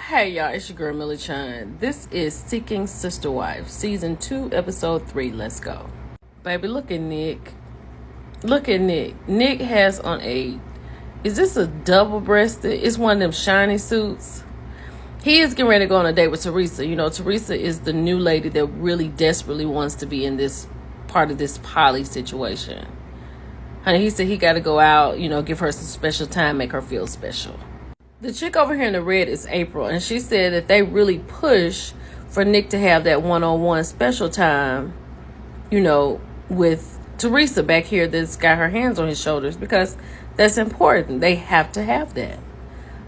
Hey y'all, it's your girl Millie Chun. This is Seeking Sister Wife, Season 2, Episode 3. Let's go. Baby, look at Nick. Look at Nick. Nick has on is this a double-breasted? It's one of them shiny suits. He is getting ready to go on a date with Teresa. You know, Teresa is the new lady that really desperately wants to be in this part of this poly situation. Honey, he said he got to go out, give her some special time, make her feel special. The chick over here in the red is April, and she said that they really push for Nick to have that one-on-one special time, with Teresa back here that's got her hands on his shoulders, because that's important. They have to have that.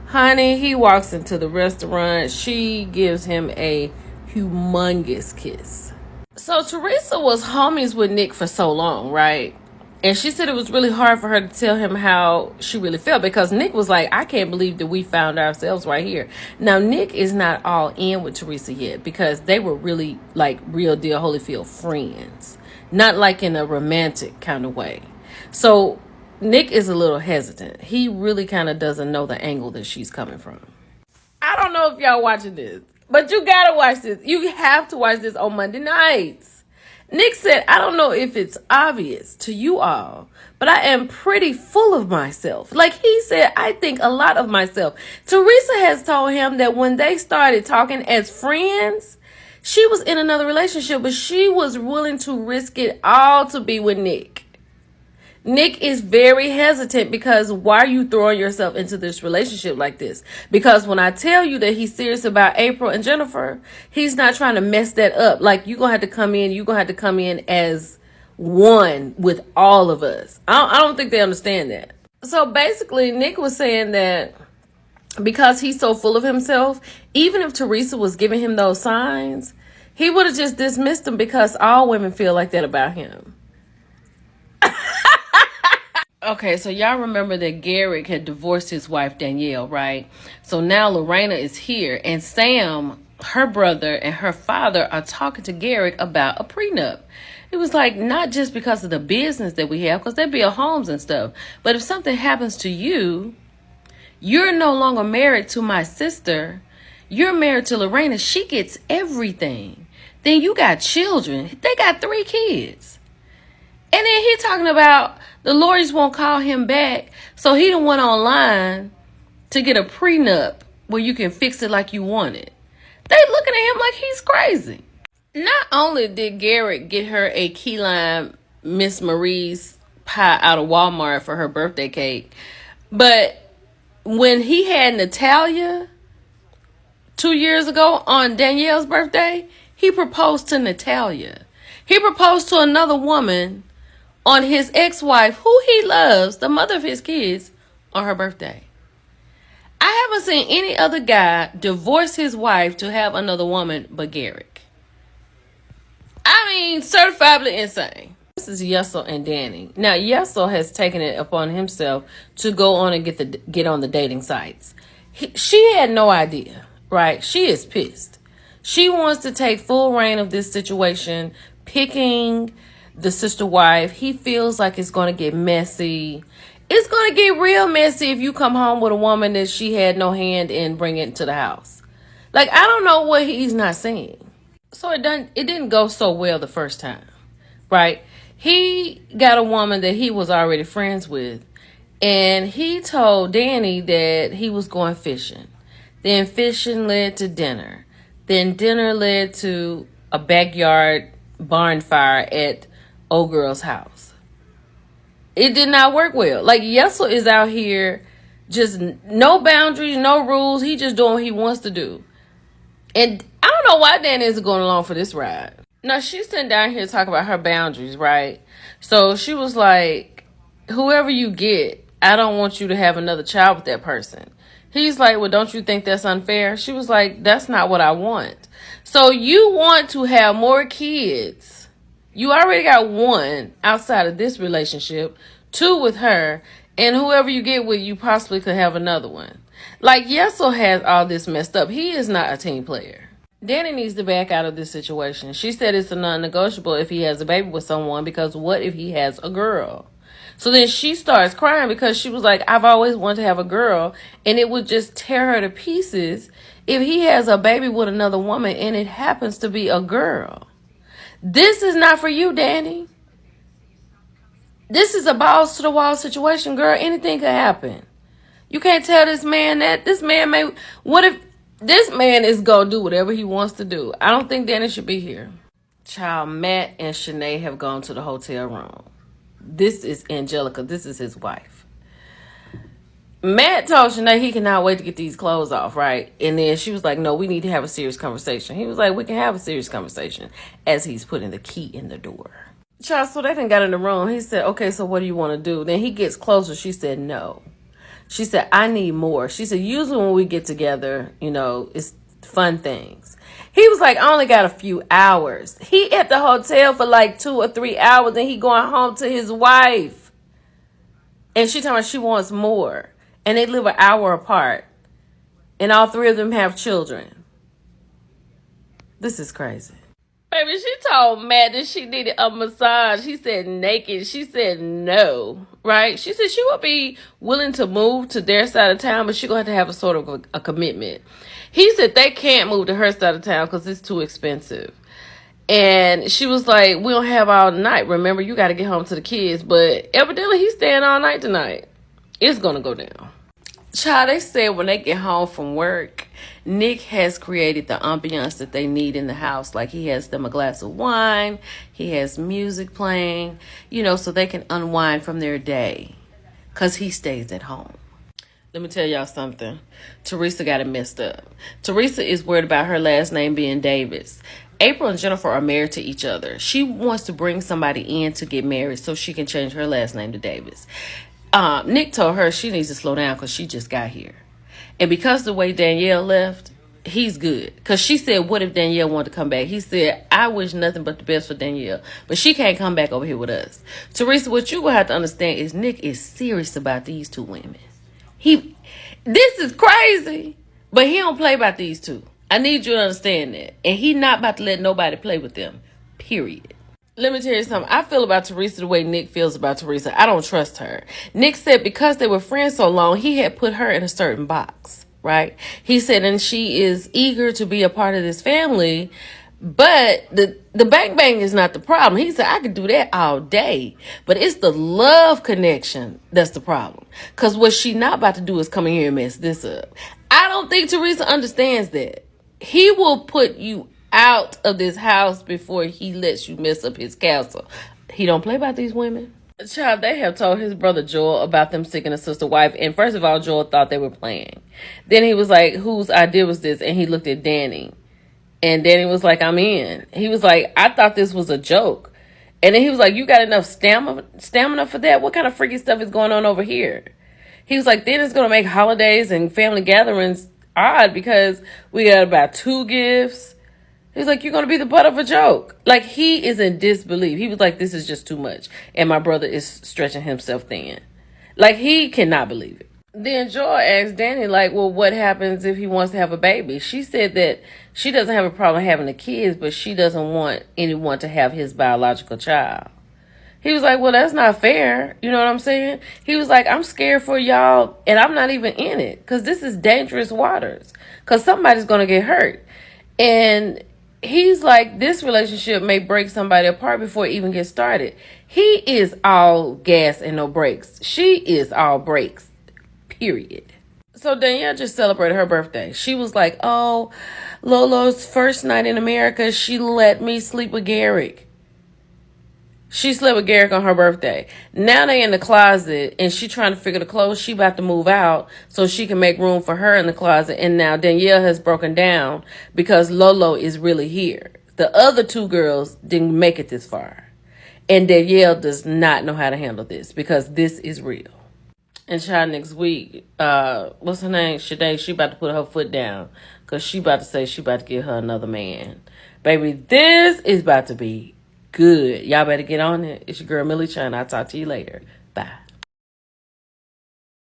Honey, he walks into the restaurant. She gives him a humongous kiss. So Teresa was homies with Nick for so long, right? And she said it was really hard for her to tell him how she really felt, because Nick was like, I can't believe that we found ourselves right here. Now, Nick is not all in with Teresa yet, because they were really like real deal Holyfield friends, not like in a romantic kind of way. So Nick is a little hesitant. He really kind of doesn't know the angle that she's coming from. I don't know if y'all watching this, but you gotta watch this. You have to watch this on Monday nights. Nick said, I don't know if it's obvious to you all, but I am pretty full of myself. Like he said, I think a lot of myself. Teresa has told him that when they started talking as friends, she was in another relationship, but she was willing to risk it all to be with Nick. Nick is very hesitant, because why are you throwing yourself into this relationship like this? Because when I tell you that he's serious about April and Jennifer, he's not trying to mess that up. Like, you're going to have to come in as one with all of us. I don't think they understand that. So basically, Nick was saying that because he's so full of himself, even if Teresa was giving him those signs, he would have just dismissed them, because all women feel like that about him. Okay, so y'all remember that Garrick had divorced his wife, Danielle, right? So now Lorena is here, and Sam, her brother, and her father are talking to Garrick about a prenup. It was like, not just because of the business that we have, because they build homes and stuff, but if something happens to you, you're no longer married to my sister. You're married to Lorena. She gets everything. Then you got children. They got 3 kids. And then he talking about the lawyers won't call him back, so he done went online to get a prenup where you can fix it like you want it. They looking at him like he's crazy. Not only did Garrett get her a key lime Miss Marie's pie out of Walmart for her birthday cake, but when he had Natalia 2 years ago on Danielle's birthday, he proposed to Natalia. He proposed to another woman on his ex-wife, who he loves, the mother of his kids, on her birthday. I haven't seen any other guy divorce his wife to have another woman but Garrick. I mean, certifiably insane. This is Yessel and Danny. Now, Yessel has taken it upon himself to go on and get on the dating sites. She had no idea, right? She is pissed. She wants to take full reign of this situation, picking the sister wife. He feels like it's going to get messy. It's going to get real messy if you come home with a woman that she had no hand in bringing into the house. Like, I don't know what he's not seeing. So it didn't go so well the first time, right? He got a woman that he was already friends with, and he told Danny that he was going fishing. Then fishing led to dinner. Then dinner led to a backyard barn fire at old girl's house. It did not work well. Like, Yessel is out here, just no boundaries, no rules. He just doing what he wants to do. And I don't know why Danny isn't going along for this ride. Now, she's sitting down here talking about her boundaries, right? So she was like, whoever you get, I don't want you to have another child with that person. He's like, well, don't you think that's unfair? She was like, that's not what I want. So you want to have more kids. You already got 1 outside of this relationship, 2 with her, and whoever you get with, you possibly could have another one. Like, Yessel has all this messed up. He is not a team player. Danny needs to back out of this situation. She said it's a non-negotiable if he has a baby with someone, because what if he has a girl? So then she starts crying, because she was like, I've always wanted to have a girl, and it would just tear her to pieces if he has a baby with another woman and it happens to be a girl. This is not for you, Danny. This is a balls to the wall situation, girl. Anything could happen. You can't tell this man that. This man may... What if this man is going to do whatever he wants to do? I don't think Danny should be here. Child, Matt and Shanae have gone to the hotel room. This is Angelica. This is his wife. Matt told Shanae he cannot wait to get these clothes off, right? And then she was like, no, we need to have a serious conversation. He was like, we can have a serious conversation, as he's putting the key in the door. Child, so they done got in the room. He said, okay, so what do you want to do? Then he gets closer. She said, no. She said, I need more. She said, usually when we get together, you know, it's fun things. He was like, I only got a few hours. He at the hotel for like 2 or 3 hours and he going home to his wife. And she told me she wants more. And they live an hour apart. And all 3 of them have children. This is crazy. Baby, she told Matt that she needed a massage. He said naked. She said no, right? She said she would be willing to move to their side of town, but she's going to have a sort of a commitment. He said they can't move to her side of town because it's too expensive. And she was like, we don't have all night. Remember, you got to get home to the kids. But evidently, he's staying all night tonight. It's going to go down. Child, they said when they get home from work, Nick has created the ambiance that they need in the house. Like he has them a glass of wine. He has music playing, you know, so they can unwind from their day because he stays at home. Let me tell y'all something. Teresa got it messed up. Teresa is worried about her last name being Davis. April and Jennifer are married to each other. She wants to bring somebody in to get married so she can change her last name to Davis. Nick told her she needs to slow down because she just got here. And because the way Danielle left, he's good. Because she said, what if Danielle wanted to come back? He said, I wish nothing but the best for Danielle. But she can't come back over here with us. Teresa, what you going to have to understand is Nick is serious about these 2 women. This is crazy. But he don't play about these 2. I need you to understand that. And he not about to let nobody play with them. Period. Let me tell you something. I feel about Teresa the way Nick feels about Teresa. I don't trust her. Nick said because they were friends so long, he had put her in a certain box, right? He said, and she is eager to be a part of this family, but the bang bang is not the problem. He said, I could do that all day, but it's the love connection that's the problem. Because what she not about to do is come in here and mess this up. I don't think Teresa understands that. He will put you out of this house before he lets you mess up his castle. He don't play about these women. Child, they have told his brother Joel about them seeking a sister wife. And first of all, Joel thought they were playing. Then he was like, whose idea was this? And he looked at Danny. And Danny was like, I'm in. He was like, I thought this was a joke. And then he was like, you got enough stamina for that? What kind of freaky stuff is going on over here? He was like, then it's going to make holidays and family gatherings odd because we got about 2 gifts. He's like, you're going to be the butt of a joke. Like, he is in disbelief. He was like, this is just too much. And my brother is stretching himself thin. Like, he cannot believe it. Then Joy asked Danny, like, well, what happens if he wants to have a baby? She said that she doesn't have a problem having the kids, but she doesn't want anyone to have his biological child. He was like, well, that's not fair. You know what I'm saying? He was like, I'm scared for y'all, and I'm not even in it, because this is dangerous waters, because somebody's going to get hurt. And he's like, this relationship may break somebody apart before it even gets started. He is all gas and no brakes. She is all brakes, period. So Danielle just celebrated her birthday. She was like, oh, Lolo's first night in America, she let me sleep with Garrick. She slept with Garrick on her birthday. Now they in the closet and she trying to figure the clothes. She about to move out so she can make room for her in the closet. And now Danielle has broken down because Lolo is really here. The other 2 girls didn't make it this far. And Danielle does not know how to handle this because this is real. And child, next week, what's her name? Shanae, she about to put her foot down because she about to say she about to get her another man. Baby, this is about to be good. Y'all better get on it. It's your girl, Millie Chun. I'll talk to you later. Bye.